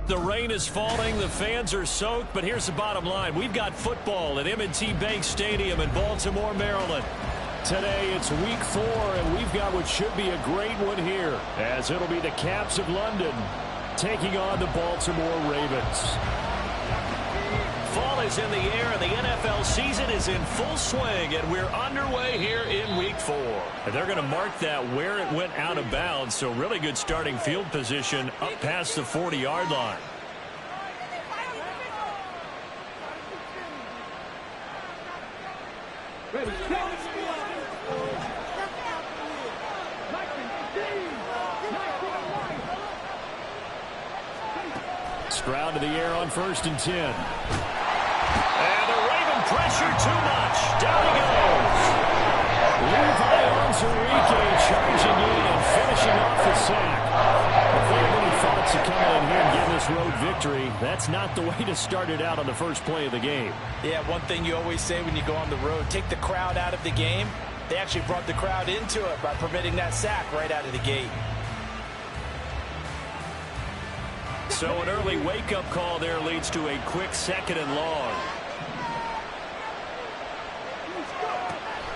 The rain is falling, the fans are soaked, but here's the bottom line. We've got football at M&T Bank Stadium in Baltimore, Maryland. Today it's week 4, and we've got what should be a great one here, as it'll be the Caps of London taking on the Baltimore Ravens. Fall is in the air, and the NFL season is in full swing, and we're underway here in week 4. And they're going to mark that where it went out of bounds, so really good starting field position up past the 40-yard line. Stroud to the air on 1st and 10. And the Raven pressure too much. Down he goes. Levi Onwuzurike charging in and finishing off the sack. If they have any thoughts of coming in here and getting this road victory, that's not the way to start it out on the first play of the game. Yeah, one thing you always say when you go on the road, take the crowd out of the game. They actually brought the crowd into it by permitting that sack right out of the gate. So an early wake-up call there leads to a quick 2nd and long.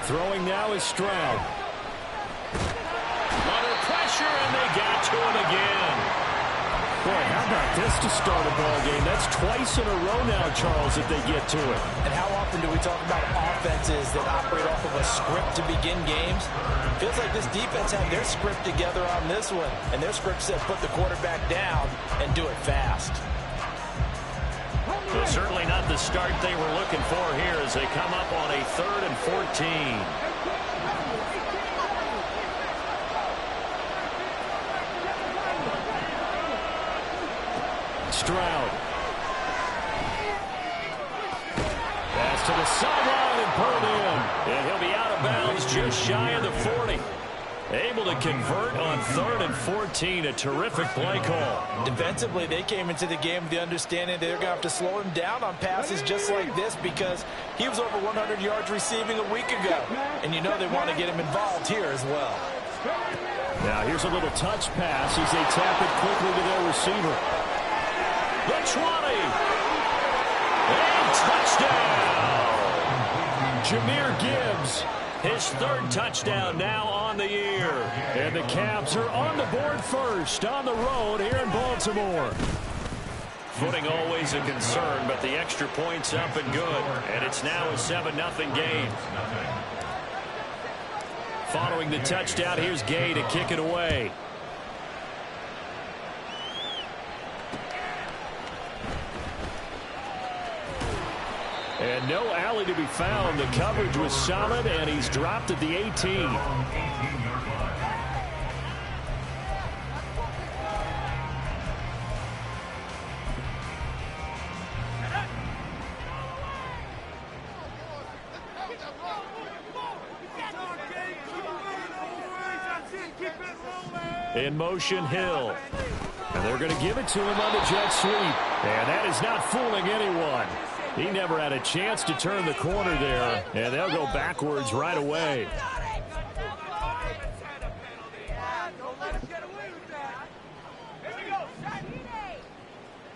Throwing now is Stroud. Under pressure, and they got to him again. Boy, how about this to start a ball game? That's twice in a row now, Charles, if they get to it. And how often do we talk about offenses that operate off of a script to begin games? Feels like this defense had their script together on this one, and their script said put the quarterback down and do it fast. Well, certainly not the start they were looking for here as they come up on a 3rd and 14. Stroud. Pass to the sideline and pulled in. And he'll be out of bounds just shy of the 40. Able to convert on 3rd and 14. A terrific play call. Defensively, they came into the game with the understanding they're going to have to slow him down on passes just like this because he was over 100 yards receiving a week ago. And you know they want to get him involved here as well. Now here's a little touch pass as they tap it quickly to their receiver. The 20. And touchdown. Jahmyr Gibbs. His 3rd touchdown now on the year. And the Caps are on the board first on the road here in Baltimore. Footing always a concern, but the extra point's up and good. And it's now a 7-0 game. Following the touchdown, here's Gay to kick it away. And no alley to be found. The coverage was solid, and he's dropped at the 18. In motion, Hill. And they're going to give it to him on the jet sweep. And that is not fooling anyone. He never had a chance to turn the corner there, and they'll go backwards right away.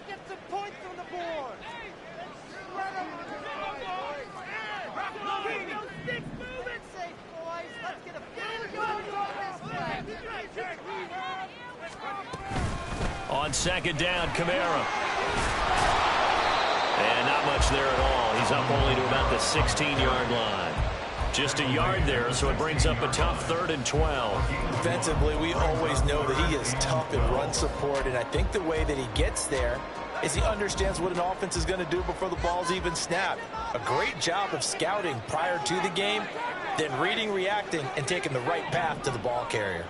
Get some points on the board. Safe, boys. Let's get a field goal this way. On 2nd down, Kamara. And not much there at all. He's up only to about the 16-yard line. Just a yard there, so it brings up a tough 3rd and 12. Defensively, we always know that he is tough in run support, and I think the way that he gets there is he understands what an offense is going to do before the ball's even snapped. A great job of scouting prior to the game, then reading, reacting, and taking the right path to the ball carrier.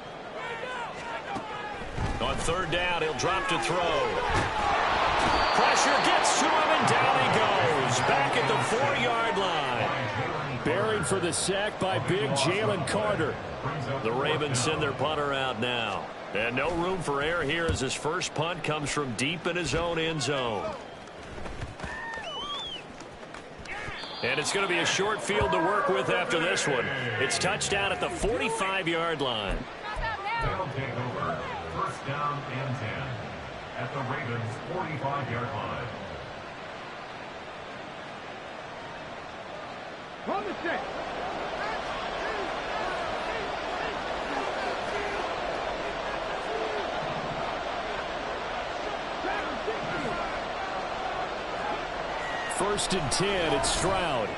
On 3rd down, he'll drop to throw. Pressure gets to him, and down he goes. Back at the 4-yard line. Buried for the sack by big Jalen Carter. The Ravens send their punter out now. And no room for error here as his first punt comes from deep in his own end zone. And it's going to be a short field to work with after this one. It's touchdown at the 45-yard line. They'll take over. 1st down and 10. at the Ravens' 45-yard line. Run the set. First and 10, it's Stroud.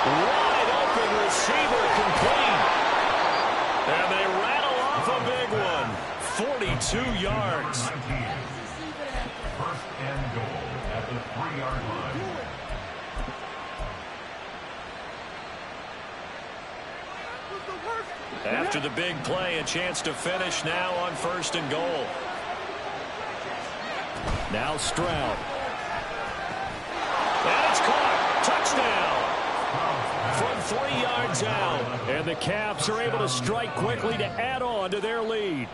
Wide open receiver complete. And they rattle off a big one. 42 yards. First and goal at the 3-yard line. After the big play, a chance to finish now on first and goal. Now Stroud. And it's caught. Touchdown. From 3 yards out. And the Caps are able to strike quickly to add on to their lead.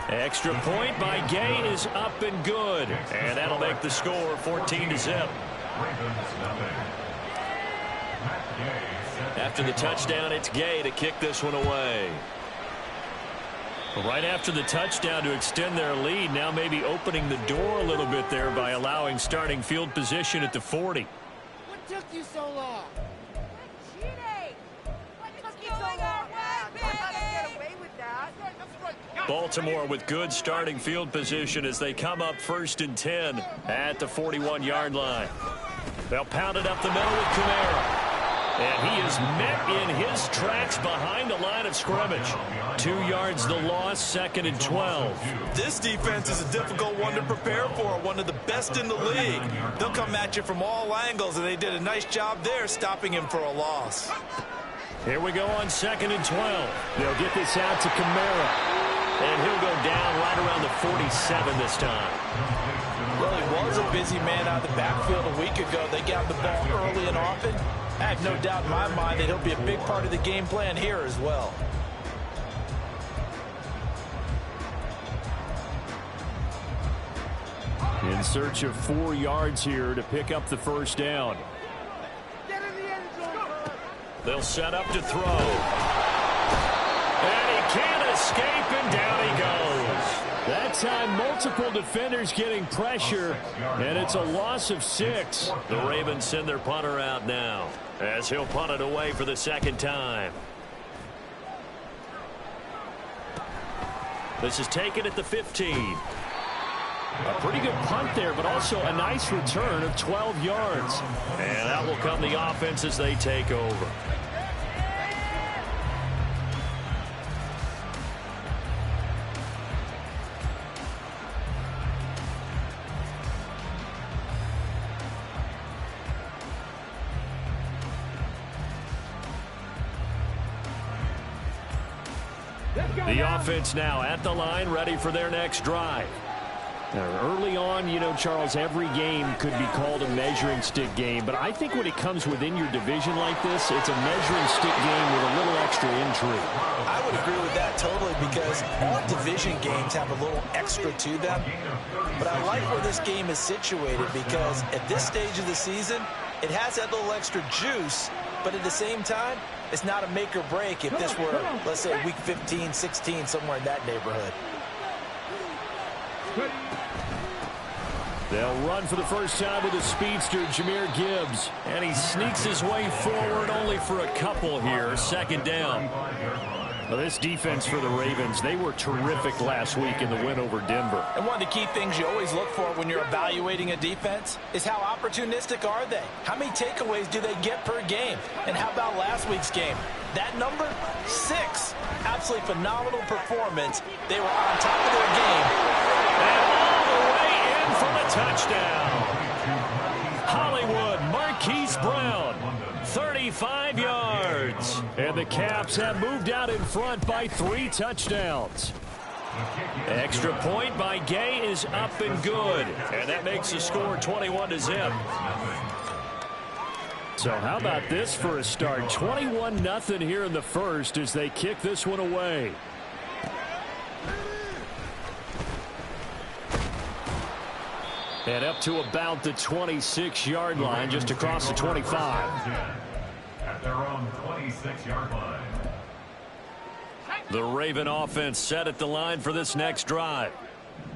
Extra point by Gay is up and good. And that'll make the score 14-0. After the touchdown, it's Gay to kick this one away. Right after the touchdown to extend their lead, now maybe opening the door a little bit there by allowing starting field position at the 40. What took you so long? Cheating! What took you so long? Get away with that. Baltimore with good starting field position as they come up first and 10 at the 41-yard line. They'll pound it up the middle with Kamara. And he is met in his tracks behind the line of scrimmage. 2 yards the loss, second and 12. This defense is a difficult one to prepare for, one of the best in the league. They'll come at you from all angles, and they did a nice job there stopping him for a loss. Here we go on second and 12. They'll get this out to Kamara. And he'll go down right around the 47 this time. Well, he was a busy man out of the backfield a week ago. They got the ball early and often. I have no doubt in my mind that he'll be a big part of the game plan here as well. In search of 4 yards here to pick up the first down. Get in the end zone. They'll set up to throw. And he can't escape, and down he goes. That time, multiple defenders getting pressure, and it's a loss of 6. The Ravens send their punter out now, as he'll punt it away for the second time. This is taken at the 15. A pretty good punt there, but also a nice return of 12 yards. And that will come the offense as they take over. The offense now at the line, ready for their next drive. Now, early on, you know, Charles, every game could be called a measuring stick game, but I think when it comes within your division like this, it's a measuring stick game with a little extra intrigue. I would agree with that totally, because all division games have a little extra to them. But I like where this game is situated, because at this stage of the season, it has that little extra juice, but at the same time, it's not a make or break if this were, let's say, week 15, 16, somewhere in that neighborhood. They'll run for the first time with a speedster, Jahmyr Gibbs. And he sneaks his way forward only for a couple here. Second down. Well, this defense for the Ravens, they were terrific last week in the win over Denver. And one of the key things you always look for when you're evaluating a defense is how opportunistic are they? How many takeaways do they get per game? And how about last week's game? That number, 6. Absolutely phenomenal performance. They were on top of their game. And all the way in for the touchdown. Hollywood Marquise Brown, 35 yards. And the Caps have moved out in front by 3 touchdowns. Extra point by Gay is up and good. And that makes the score 21-0. So how about this for a start? 21-0 here in the first as they kick this one away. And up to about the 26-yard line, just across the 25. At their own 26-yard line. The Raven offense set at the line for this next drive.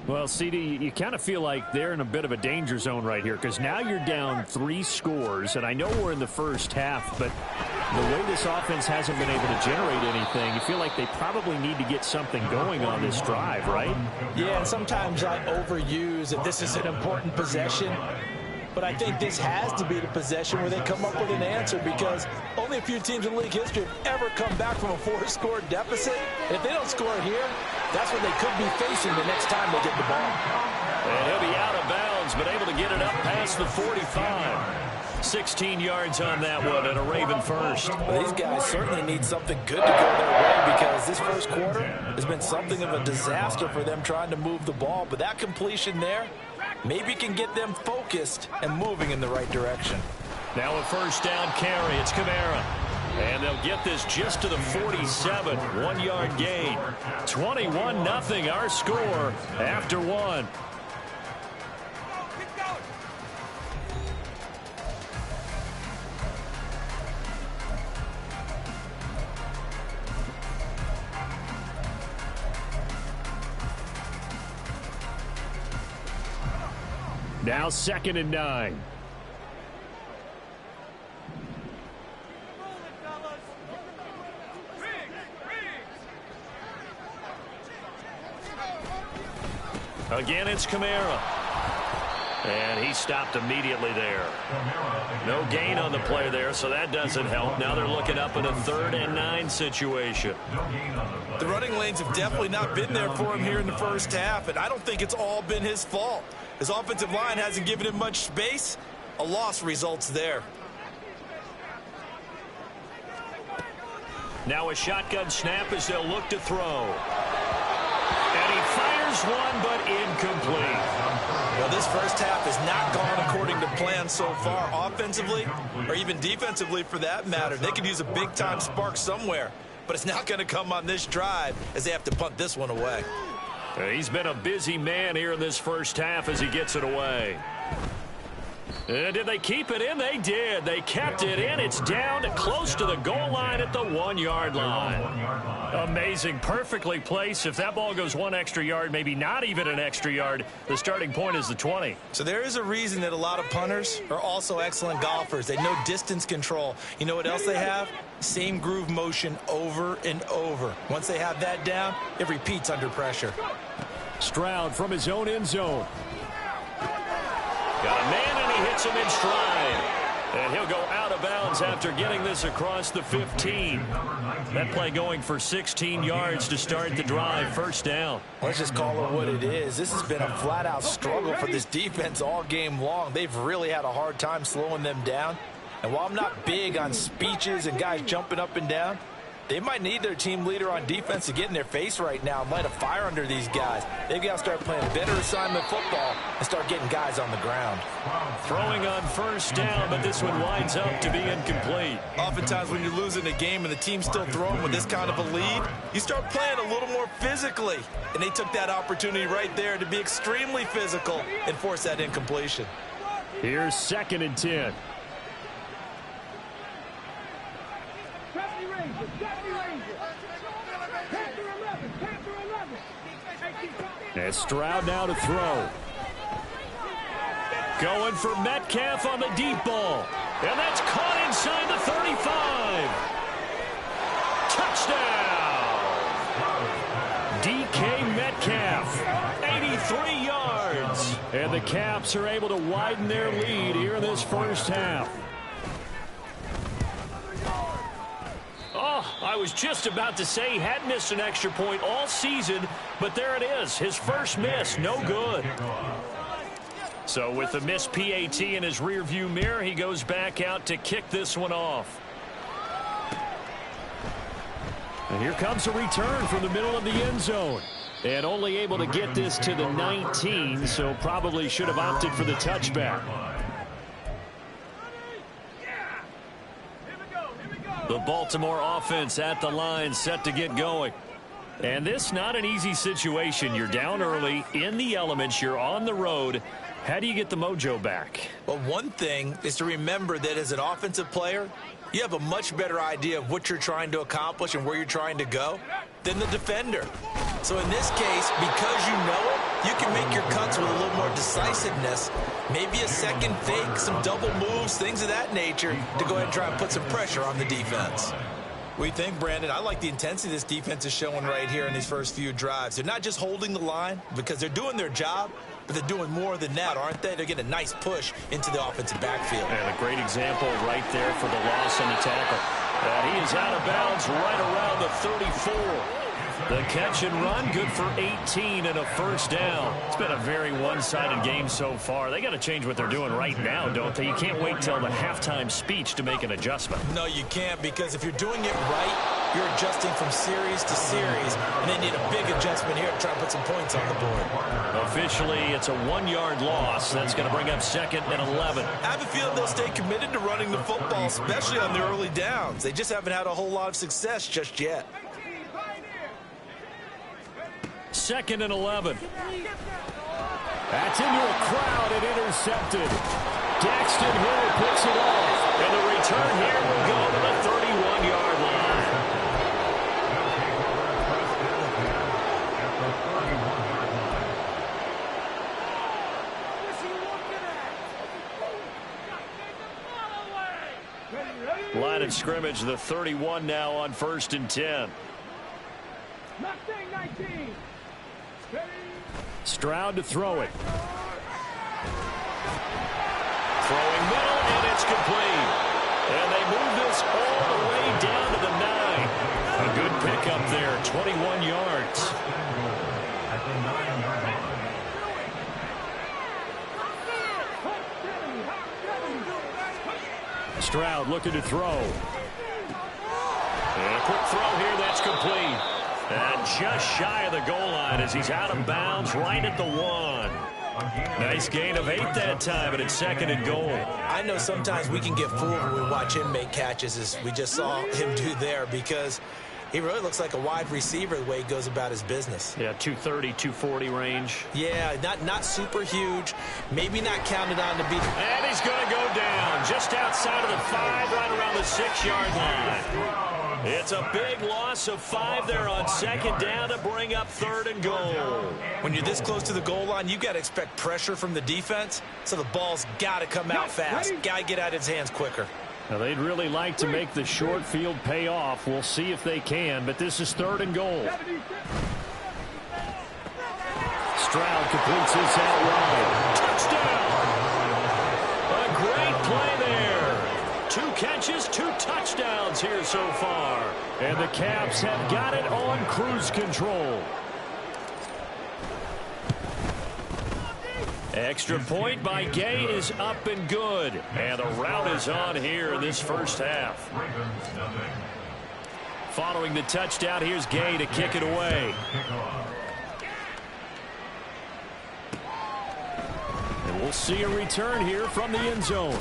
Well, CD, you kind of feel like they're in a bit of a danger zone right here because now you're down 3 scores, and I know we're in the first half, but the way this offense hasn't been able to generate anything, you feel like they probably need to get something going on this drive, right? Yeah, and sometimes I overuse that this is an important possession. But I think this has to be the possession where they come up with an answer because only a few teams in league history have ever come back from a 4-score deficit. And if they don't score here, that's what they could be facing the next time they get the ball. And he'll be out of bounds, but able to get it up past the 45. 16 yards on that one and a Raven first. Well, these guys certainly need something good to go their way because this first quarter has been something of a disaster for them trying to move the ball. But that completion there maybe can get them focused and moving in the right direction. Now a first down carry. It's Kamara. And they'll get this just to the 47. 1-yard gain. 21-0 our score after 1. Now 2nd and 9. Again, it's Kamara. And he stopped immediately there. No gain on the play there, so that doesn't help. Now they're looking up in a 3rd and 9 situation. The running lanes have definitely not been there for him here in the first half, and I don't think it's all been his fault. His offensive line hasn't given him much space. A loss results there. Now a shotgun snap as they'll look to throw. And he fires one, but incomplete. Well, this first half has not gone according to plan so far, offensively or even defensively for that matter. They could use a big-time spark somewhere, but it's not going to come on this drive as they have to punt this one away. He's been a busy man here in this first half as he gets it away. And did they keep it in? They did. They kept it in. It's down close to the goal line at the 1-yard line. Amazing. Perfectly placed. If that ball goes 1 extra yard, maybe not even an extra yard, the starting point is the 20. So there is a reason that a lot of punters are also excellent golfers. They know distance control. You know what else they have? Same groove motion over and over. Once they have that down, it repeats under pressure. Stroud from his own end zone. Got a man, and he hits him in stride. And he'll go out of bounds after getting this across the 15. That play going for 16 yards to start the drive. First down. Let's just call it what it is. This has been a flat-out struggle for this defense all game long. They've really had a hard time slowing them down. And while I'm not big on speeches and guys jumping up and down, they might need their team leader on defense to get in their face right now and light a fire under these guys. They've got to start playing better assignment football and start getting guys on the ground. Throwing on first down, but this one winds up to be incomplete. Oftentimes when you're losing a game and the team's still throwing with this kind of a lead, you start playing a little more physically. And they took that opportunity right there to be extremely physical and force that incompletion. Here's 2nd and 10. And Stroud now to throw. Going for Metcalf on the deep ball. And that's caught inside the 35. Touchdown! DK Metcalf, 83 yards. And the Caps are able to widen their lead here in this first half. Oh, I was just about to say he had missed an extra point all season, but there it is. His first miss, no good. So with the missed PAT in his rearview mirror, he goes back out to kick this one off. And here comes a return from the middle of the end zone. And only able to get this to the 19, so probably should have opted for the touchback. The Baltimore offense at the line, set to get going. And this not an easy situation. You're down early, in the elements, you're on the road. How do you get the mojo back? Well, one thing is to remember that as an offensive player, you have a much better idea of what you're trying to accomplish and where you're trying to go than the defender. So in this case, because you know it, you can make your cuts with a little more decisiveness, maybe a second fake, some double moves, things of that nature, to go ahead and try and put some pressure on the defense. What do you think, Brandon? I like the intensity this defense is showing right here in these first few drives. They're not just holding the line because they're doing their job, but they're doing more than that, aren't they? They're getting a nice push into the offensive backfield. And a great example right there for the loss on the tackle. And he is out of bounds right around the 34. The catch and run, good for 18 and a first down. It's been a very one-sided game so far. They got to change what they're doing right now, don't they? You can't wait till the halftime speech to make an adjustment. No, you can't, because if you're doing it right, you're adjusting from series to series, and they need a big adjustment here to try and put some points on the board. Officially, it's a 1-yard loss. That's going to bring up 2nd and 11. I have a feeling they'll stay committed to running the football, especially on the early downs. They just haven't had a whole lot of success just yet. 2nd and 11. That's into a crowd and intercepted. Daxton Hill picks it off. And the return here will go to the 31-yard line. Line of scrimmage, the 31 now on 1st and 10. Stroud to throw it. Throwing middle, and it's complete. And they move this all the way down to the 9. A good pickup there, 21 yards. At the 9-yard line. Stroud looking to throw. And a quick throw here, that's complete. And just shy of the goal line as he's out of bounds right at the 1. Nice gain of 8 that time, and it's 2nd and goal. I know sometimes we can get fooled when we watch him make catches, as we just saw him do there, because he really looks like a wide receiver the way he goes about his business. Yeah, 230, 240 range. Yeah, not super huge, maybe not counted on to be. And he's going to go down just outside of the 5, right around the 6-yard line. It's a big loss of 5 there on 2nd down to bring up 3rd and goal. When you're this close to the goal line, you got to expect pressure from the defense, so the ball's got to come out fast. Got to get out of his hands quicker. Now, they'd really like to make the short field pay off. We'll see if they can, but this is 3rd and goal. Stroud completes this out wide. Touchdown! A great play there. 2 catches, 2 touchdowns here so far. And the Caps have got it on cruise control. Extra point by Gay is up and good. And the route is on here in this first half. Following the touchdown, here's Gay to kick it away. And we'll see a return here from the end zone.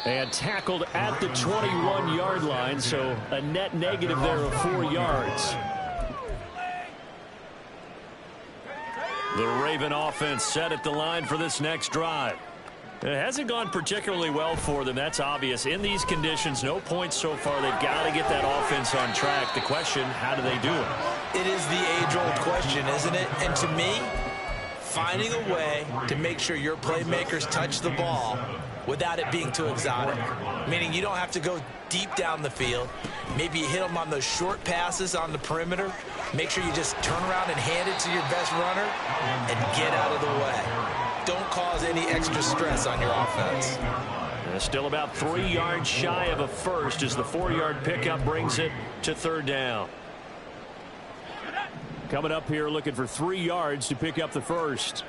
And tackled at the 21-yard line, so a net negative there of 4 yards. The Raven offense set at the line for this next drive. It hasn't gone particularly well for them, that's obvious. In these conditions, no points so far. They've got to get that offense on track. The question, how do they do it? It is the age-old question, isn't it? And to me, finding a way to make sure your playmakers touch the ball without it being too exotic. Meaning you don't have to go deep down the field. Maybe you hit them on those short passes on the perimeter. Make sure you just turn around and hand it to your best runner and get out of the way. Don't cause any extra stress on your offense. Still about 3 yards shy of a first as the 4-yard pickup brings it to 3rd down. Coming up here looking for 3 yards to pick up the first.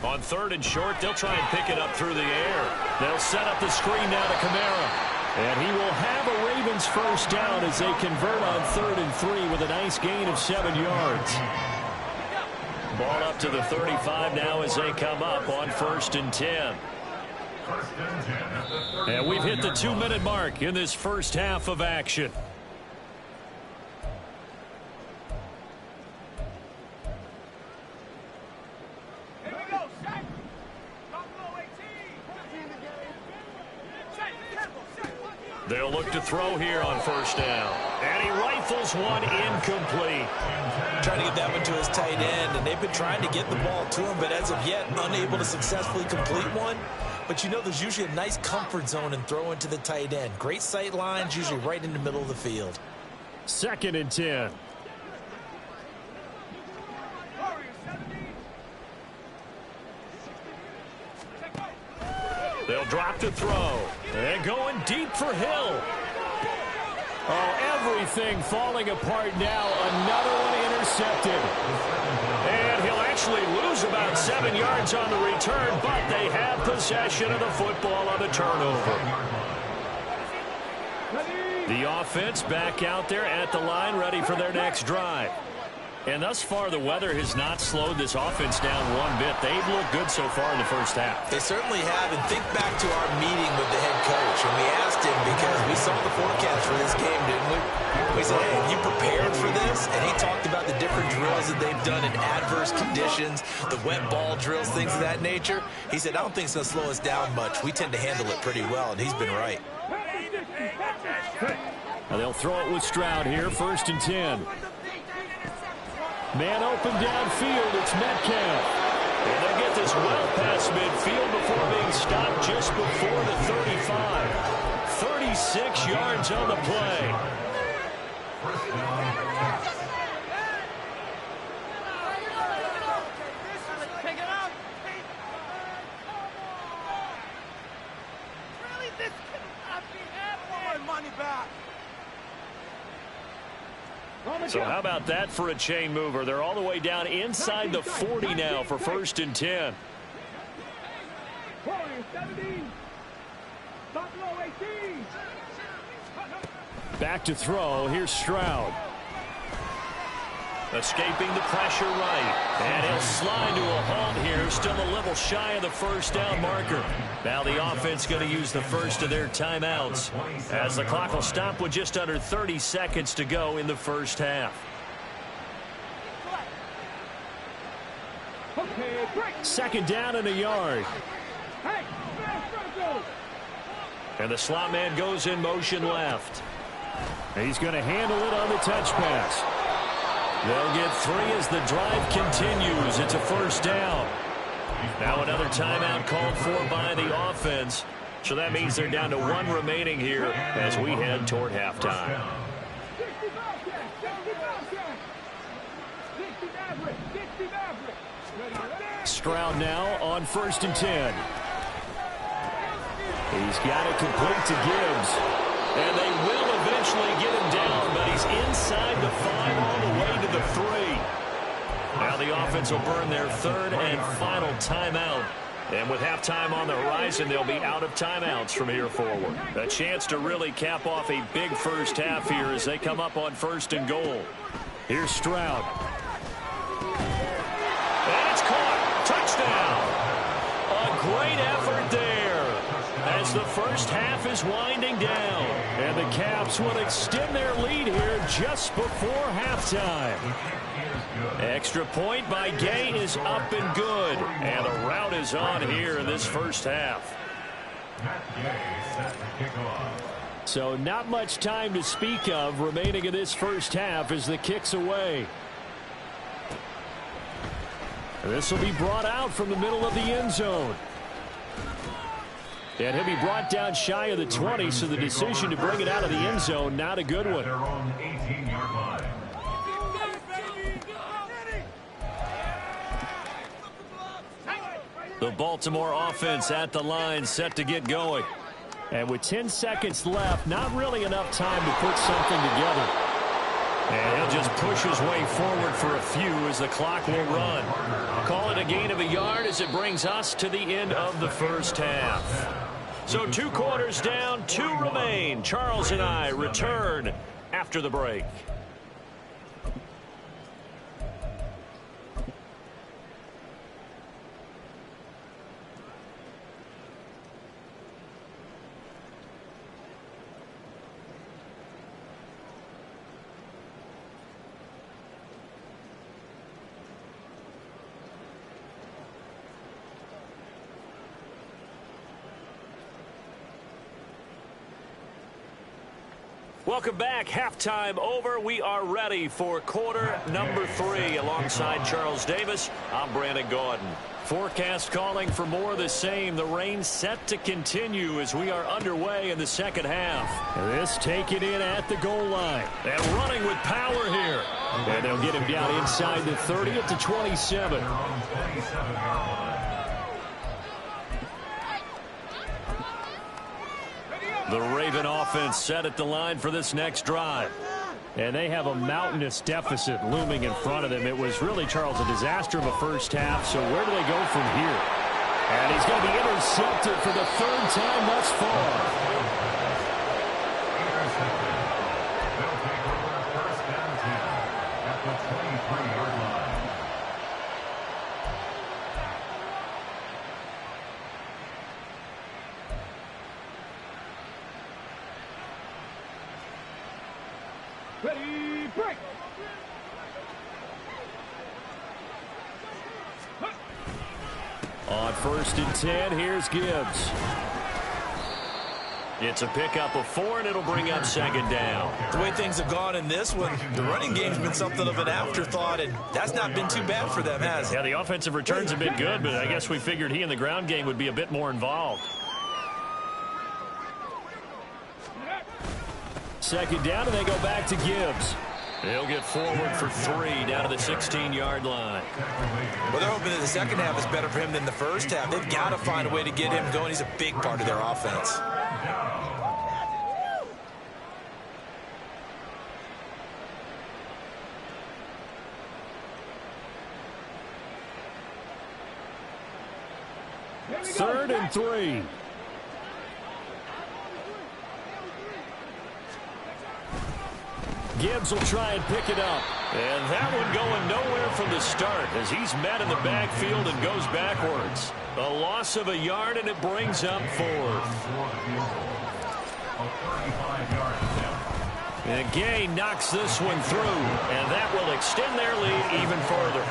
On 3rd and short, they'll try and pick it up through the air. They'll set up the screen now to Kamara. And he will have a Ravens first down as they convert on 3rd and 3 with a nice gain of 7 yards. Ball up to the 35 now as they come up on 1st and 10. And we've hit the 2-minute mark in this first half of action. They'll look to throw here on first down. And he rifles one incomplete. Trying to get that one to his tight end, and they've been trying to get the ball to him, but as of yet, unable to successfully complete one. But you know there's usually a nice comfort zone in throwing to the tight end. Great sight lines, usually right in the middle of the field. 2nd and 10. They'll drop to throw. And going deep for Hill. Oh, everything falling apart now. Another one intercepted. And he'll actually lose about 7 yards on the return, but they have possession of the football on the turnover. The offense back out there at the line, ready for their next drive. And thus far, the weather has not slowed this offense down one bit. They've looked good so far in the first half. They certainly have. And think back to our meeting with the head coach. And we asked him, because we saw the forecast for this game, didn't we? We said, hey, have you prepared for this? And he talked about the different drills that they've done in adverse conditions, the wet ball drills, things of that nature. He said, I don't think it's going to slow us down much. We tend to handle it pretty well, and he's been right. Now they'll throw it with Stroud here, 1st and 10. Man open downfield, it's Metcalf. And they'll get this well past midfield before being stopped just before the 35. 36 yards on the play. Pick it up. Really, this cannot be happening. Money back. So how about that for a chain mover? They're all the way down inside the 40 now for 1st and 10. Back to throw. Here's Stroud. Escaping the pressure right. And he'll slide to a halt here. Still a little shy of the first down marker. Now the offense going to use the first of their timeouts, as the clock will stop with just under 30 seconds to go in the first half. 2nd down and a yard. And the slot man goes in motion left. He's going to handle it on the touch pass. They'll get 3 as the drive continues. It's a first down. Now another timeout called for by the offense. So that means they're down to 1 remaining here as we head toward halftime. Stroud now on 1st and 10. He's got it complete to Gibbs. And they will eventually get him down, but he's inside the 5 all the way to the 3. Now the offense will burn their 3rd and final timeout. And with halftime on the horizon, they'll be out of timeouts from here forward. A chance to really cap off a big first half here as they come up on 1st and goal. Here's Stroud. And it's caught. Touchdown. A great effort there as the first half is winding down. And the Caps will extend their lead here just before halftime. Extra point by Gay is up and good. And the route is on here in this first half. So not much time to speak of remaining in this first half as the kick's away. This will be brought out from the middle of the end zone. And he'll be brought down shy of the 20, so the decision to bring it out of the end zone, not a good one. The Baltimore offense at the line, set to get going. And with 10 seconds left, not really enough time to put something together. And he'll just push his way forward for a few as the clock will run. Call it a gain of a yard as it brings us to the end of the first half. So 2 quarters down, 2 remain. Charles and I return after the break. Welcome back. Halftime over. We are ready for quarter number 3. Alongside Charles Davis, I'm Brandon Gaudin. Forecast calling for more of the same. The rain set to continue as we are underway in the second half. This taken in at the goal line. And running with power here. And they'll get him down inside the 30 at the 27. The Raven offense set at the line for this next drive. And they have a mountainous deficit looming in front of them. It was really, Charles, a disaster of a first half. So where do they go from here? And he's going to be intercepted for the 3rd time thus far. They'll take over first and 10 at the 23-yard line. Ready, break! On 1st and 10, here's Gibbs. It's a pickup of 4, and it'll bring up 2nd down. The way things have gone in this one, the running game's been something of an afterthought, and that's not been too bad for them, has it? Yeah, the offensive returns have been good, but I guess we figured he in the ground game would be a bit more involved. 2nd down, and they go back to Gibbs. He'll get forward for 3 down to the 16-yard line. Well, they're hoping that the second half is better for him than the first half. They've got to find a way to get him going. He's a big part of their offense. Third and 3. Gibbs will try and pick it up. And that one going nowhere from the start as he's met in the backfield and goes backwards. A loss of a yard, and it brings up 4th. And Gay knocks this one through, and that will extend their lead even further.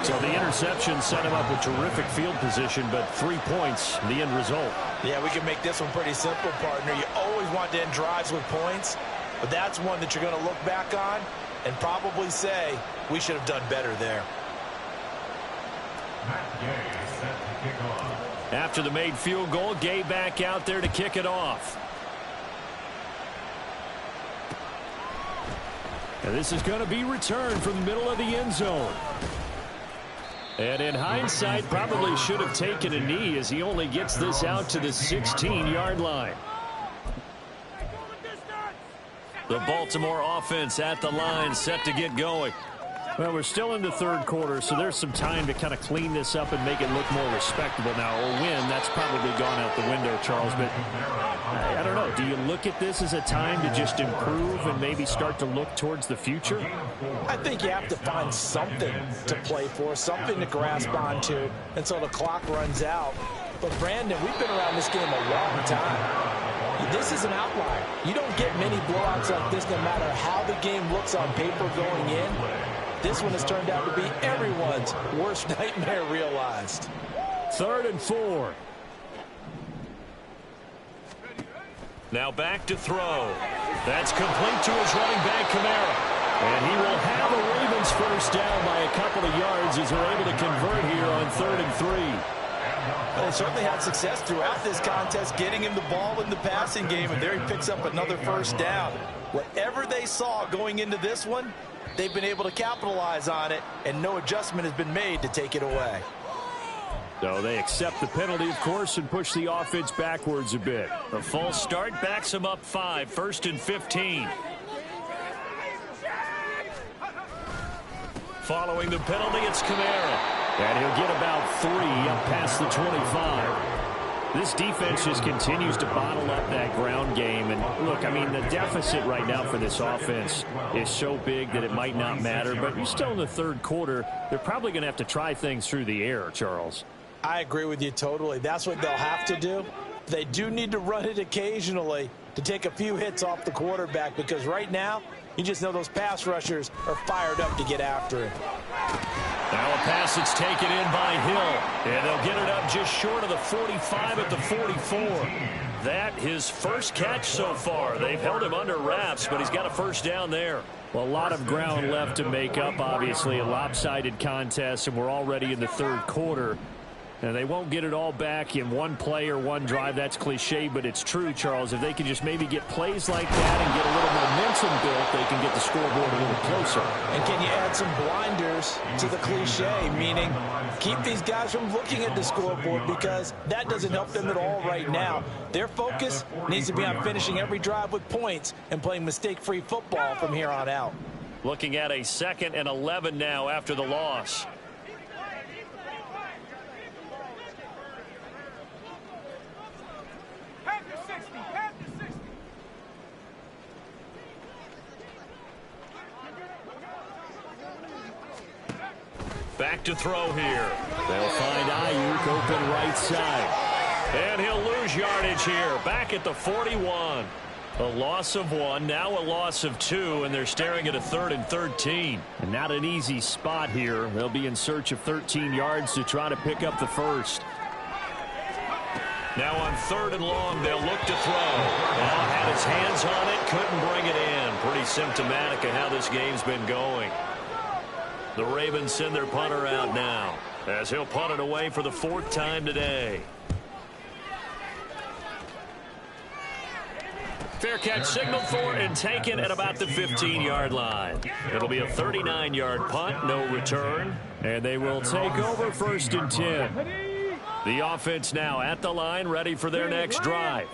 So the interception set him up with terrific field position, but 3 points, the end result. Yeah, we can make this one pretty simple, partner. You always want to end drives with points, but that's one that you're going to look back on and probably say, we should have done better there. After the made field goal, Gay back out there to kick it off. And this is going to be returned from the middle of the end zone. And in hindsight, probably should have taken a knee as he only gets this out to the 16-yard line. The Baltimore offense at the line, set to get going. Well, we're still in the third quarter, so there's some time to kind of clean this up and make it look more respectable now. A win, that's probably gone out the window, Charles. But I don't know. Do you look at this as a time to just improve and maybe start to look towards the future? I think you have to find something to play for, something to grasp onto until the clock runs out. But, Brandon, we've been around this game a long time. This is an outlier. You don't get many blowouts like this no matter how the game looks on paper going in. This one has turned out to be everyone's worst nightmare realized. 3rd and 4. Now back to throw. That's complete to his running back, Kamara. And he will have the Ravens first down by a couple of yards as they're able to convert here on 3rd and 3. Well, they certainly had success throughout this contest, getting him the ball in the passing game, and there he picks up another first down. Whatever they saw going into this one, they've been able to capitalize on it, and no adjustment has been made to take it away. So they accept the penalty, of course, and push the offense backwards a bit. A false start backs him up 5, 1st and 15. Following the penalty, it's Kamara. And he'll get about 3 up past the 25. This defense just continues to bottle up that ground game. And look, I mean, the deficit right now for this offense is so big that it might not matter. But you're still in the third quarter. They're probably going to have to try things through the air, Charles. I agree with you totally. That's what they'll have to do. They do need to run it occasionally to take a few hits off the quarterback, because right now, you just know those pass rushers are fired up to get after him. Now a pass that's taken in by Hill. And they'll get it up just short of the 45 at the 44. That his first catch so far. They've held him under wraps, but he's got a first down there. Well, a lot of ground left to make up, obviously. A lopsided contest, and we're already in the third quarter. And they won't get it all back in one play or one drive. That's cliche, but it's true, Charles. If they can just maybe get plays like that and get a little momentum built, they can get the scoreboard a little closer. And can you add some blinders to the cliche, meaning keep these guys from looking at the scoreboard, because that doesn't help them at all right now. Their focus needs to be on finishing every drive with points and playing mistake-free football from here on out. Looking at a 2nd and 11 now after the loss. Back to throw here. They'll find Ayuk open right side. And he'll lose yardage here. Back at the 41. A loss of 1, now a loss of 2, and they're staring at a 3rd and 13. And not an easy spot here. They'll be in search of 13 yards to try to pick up the first. Now on 3rd and long, they'll look to throw. Now had his hands on it, couldn't bring it in. Pretty symptomatic of how this game's been going. The Ravens send their punter out now, as he'll punt it away for the 4th time today. Fair catch signaled for and taken at about the 15-yard line. It'll be a 39-yard punt, no return. And they will take over 1st and 10. The offense now at the line, ready for their next drive.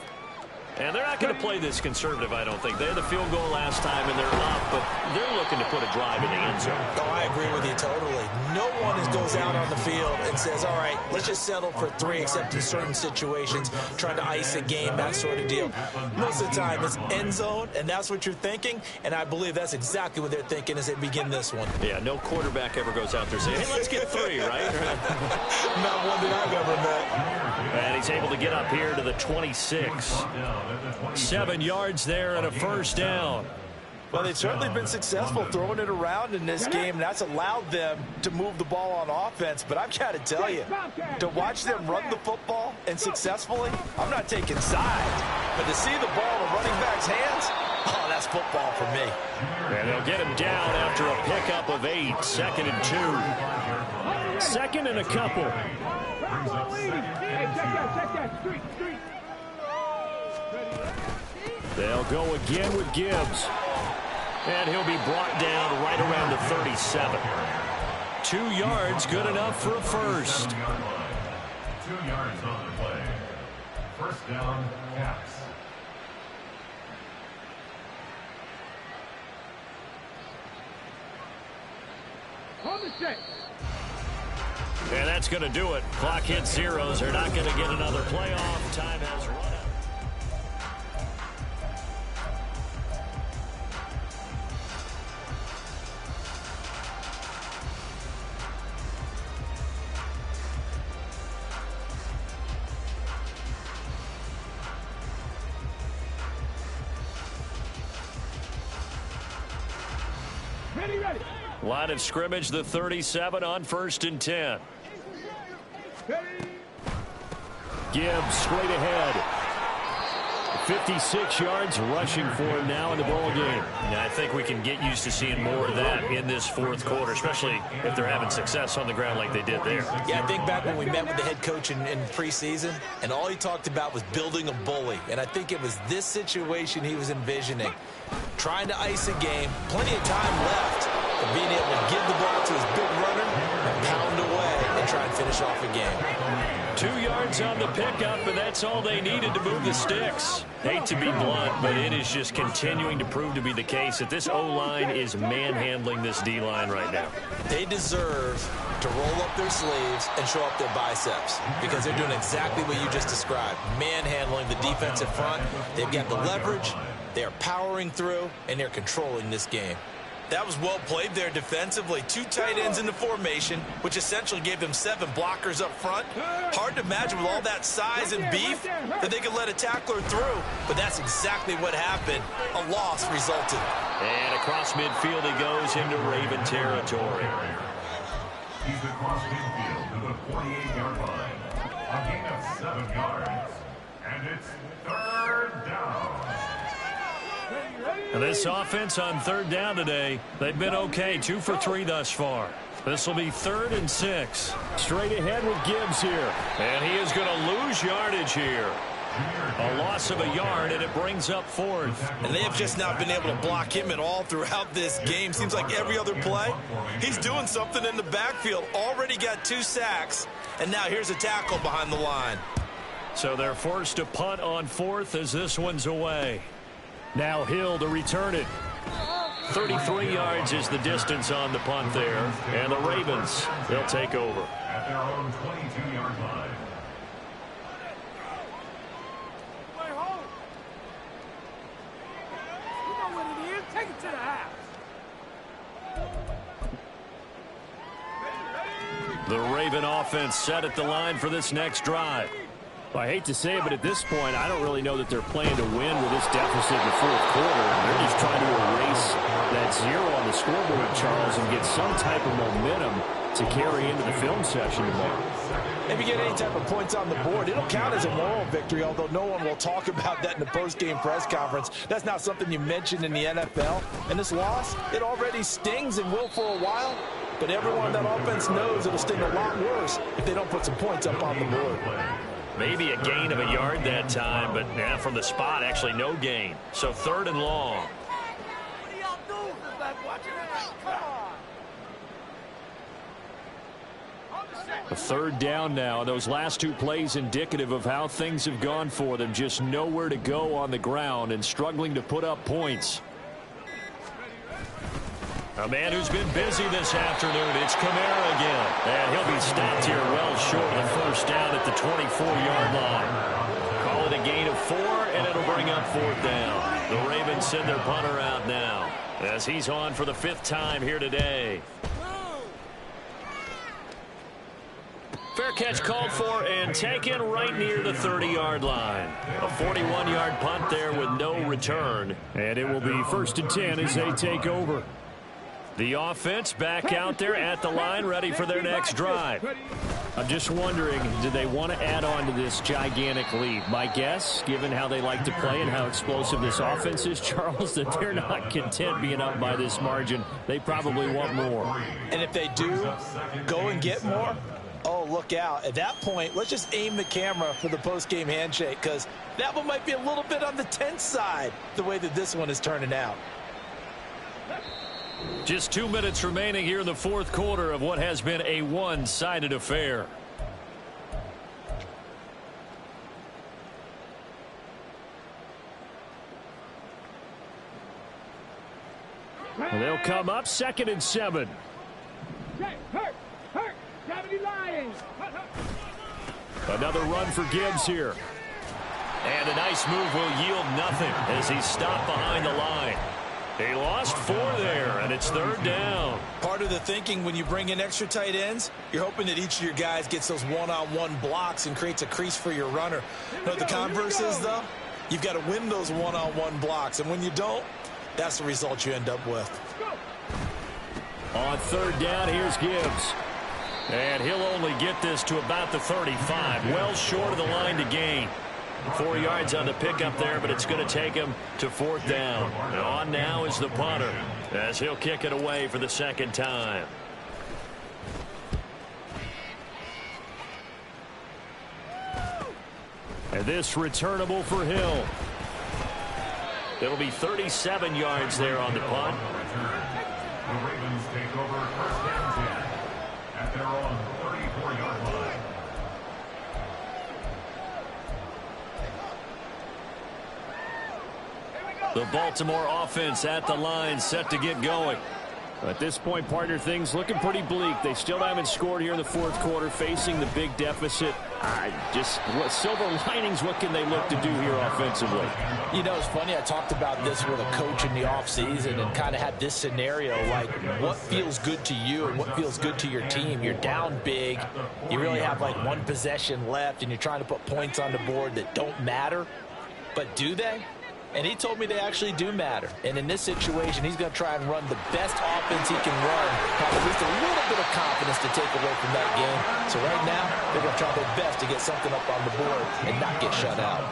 And they're not going to play this conservative, I don't think. They had the field goal last time, and they're up, but they're looking to put a drive in the end zone. Oh, I agree with you totally. No one goes out on the field and says, all right, let's just settle for 3, except in certain situations, trying to ice a game, that sort of deal. Most of the time, it's end zone, and that's what you're thinking, and I believe that's exactly what they're thinking as they begin this one. Yeah, no quarterback ever goes out there saying, hey, let's get 3, right? Not one that I've ever met. And he's able to get up here to the 26. 7 yards there and a first down. Well, they've certainly been successful throwing it around in this game, and that's allowed them to move the ball on offense. But I've got to tell you, to watch them run the football and successfully, I'm not taking sides. But to see the ball in the running back's hands, oh, that's football for me. And they'll get him down after a pickup of 8, 2nd and 2. 2nd and a couple. They'll go again with Gibbs. And he'll be brought down right around the 37. 2 yards, good enough for a first. 2 yards on the play. First down, Caps. And that's going to do it. Clock hits zeros. They're not going to get another playoff. Time has run out. Line of scrimmage, the 37 on 1st and 10. Gibbs straight ahead. 56 yards rushing for him now in the ball game. And I think we can get used to seeing more of that in this 4th quarter, especially if they're having success on the ground like they did there. Yeah, I think back when we met with the head coach in preseason, and all he talked about was building a bully. And I think it was this situation he was envisioning. Trying to ice a game, plenty of time left, but being able to give the ball to his big runner and pound away and try and finish off a game. 2 yards on the pickup, and that's all they needed to move the sticks. Hate to be blunt, but it is just continuing to prove to be the case that this O-line is manhandling this D-line right now. They deserve to roll up their sleeves and show up their biceps, because they're doing exactly what you just described, manhandling the defensive front. They've got the leverage, they're powering through, and they're controlling this game. That was well played there defensively. 2 tight ends in the formation, which essentially gave them 7 blockers up front. Hard to imagine with all that size and beef that they could let a tackler through, but that's exactly what happened. A loss resulted. And across midfield he goes into Raven territory. He's across midfield to the 48-yard line. A gain of 7 yards. And it's third down. And this offense on third down today, they've been okay. 2 for 3 thus far. This will be 3rd and 6. Straight ahead with Gibbs here. And he is going to lose yardage here. A loss of a yard, and it brings up 4th. And they have just not been able to block him at all throughout this game. Seems like every other play, he's doing something in the backfield. Already got 2 sacks, and now here's a tackle behind the line. So they're forced to punt on 4th as this one's away. Now Hill to return it. 33 yards is the distance on the punt there. And the Ravens, they'll take over. At their own 22-yard line. Take it to the house. The Raven offense set at the line for this next drive. Well, I hate to say it, but at this point, I don't really know that they're playing to win with this deficit in the 4th quarter. They're just trying to erase that 0 on the scoreboard, Charles, and get some type of momentum to carry into the film session tomorrow. If you get any type of points on the board, it'll count as a moral victory, although no one will talk about that in the post-game press conference. That's not something you mentioned in the NFL. And this loss, it already stings and will for a while, but everyone on that offense knows it'll sting a lot worse if they don't put some points up on the board. Maybe a gain of a yard that time, but yeah, from the spot, actually no gain. So 3rd and long. What do y'all do with that watching that? Come on. A 3rd down now. Those last 2 plays indicative of how things have gone for them. Just nowhere to go on the ground and struggling to put up points. A man who's been busy this afternoon, it's Kamara again. And he'll be stopped here well short of the 1st down at the 24-yard line. Call it a gain of 4, and it'll bring up 4th down. The Ravens send their punter out now as he's on for the 5th time here today. Fair catch called for and taken right near the 30-yard line. A 41-yard punt there with no return. And it will be 1st and 10 as they take over. The offense back out there at the line, ready for their next drive. I'm just wondering, do they want to add on to this gigantic lead? My guess, given how they like to play and how explosive this offense is, Charles, that they're not content being up by this margin. They probably want more. And if they do go and get more, oh, look out. At that point, let's just aim the camera for the post-game handshake, because that one might be a little bit on the tense side, the way that this one is turning out. Just 2 minutes remaining here in the 4th quarter of what has been a one-sided affair. And they'll come up 2nd and 7. Hurt. Lions. Another run for Gibbs here. And a nice move will yield nothing as he's stopped behind the line. He lost 4 there, and it's 3rd down. Part of the thinking when you bring in extra tight ends, you're hoping that each of your guys gets those one-on-one blocks and creates a crease for your runner. You know what the converse is, though? You've got to win those one-on-one blocks, and when you don't, that's the result you end up with. On 3rd down, here's Gibbs. And he'll only get this to about the 35, well short of the line to gain. 4 yards on the pickup there, but it's going to take him to 4th down. And on now is the punter as he'll kick it away for the 2nd time. And this returnable for Hill. It'll be 37 yards there on the punt. The Ravens take over 1st and 10 at their own 34-yard line. The Baltimore offense at the line, set to get going. At this point, partner, things looking pretty bleak. They still haven't scored here in the 4th quarter, facing the big deficit. Just what silver linings, what can they look to do here offensively? You know, it's funny, I talked about this with a coach in the offseason and kind of had this scenario, like what feels good to you and what feels good to your team. You're down big. You really have like 1 possession left, and you're trying to put points on the board that don't matter. But do they? And he told me they actually do matter. And in this situation, he's going to try and run the best offense he can run, have at least a little little bit of confidence to take away from that game. So right now, they're going to try their best to get something up on the board and not get shut out.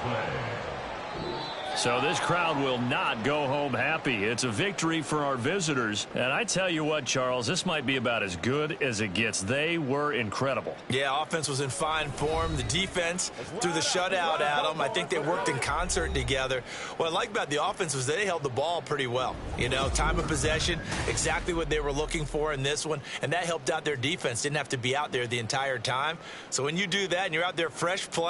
So this crowd will not go home happy. It's a victory for our visitors. And I tell you what, Charles, this might be about as good as it gets. They were incredible. Yeah, offense was in fine form. The defense threw the shutout at them. I think they worked in concert together. What I like about the offense was they held the ball pretty well. You know, time of possession, exactly what they were looking for in this one. And that helped out their defense. Didn't have to be out there the entire time. So when you do that and you're out there fresh playing,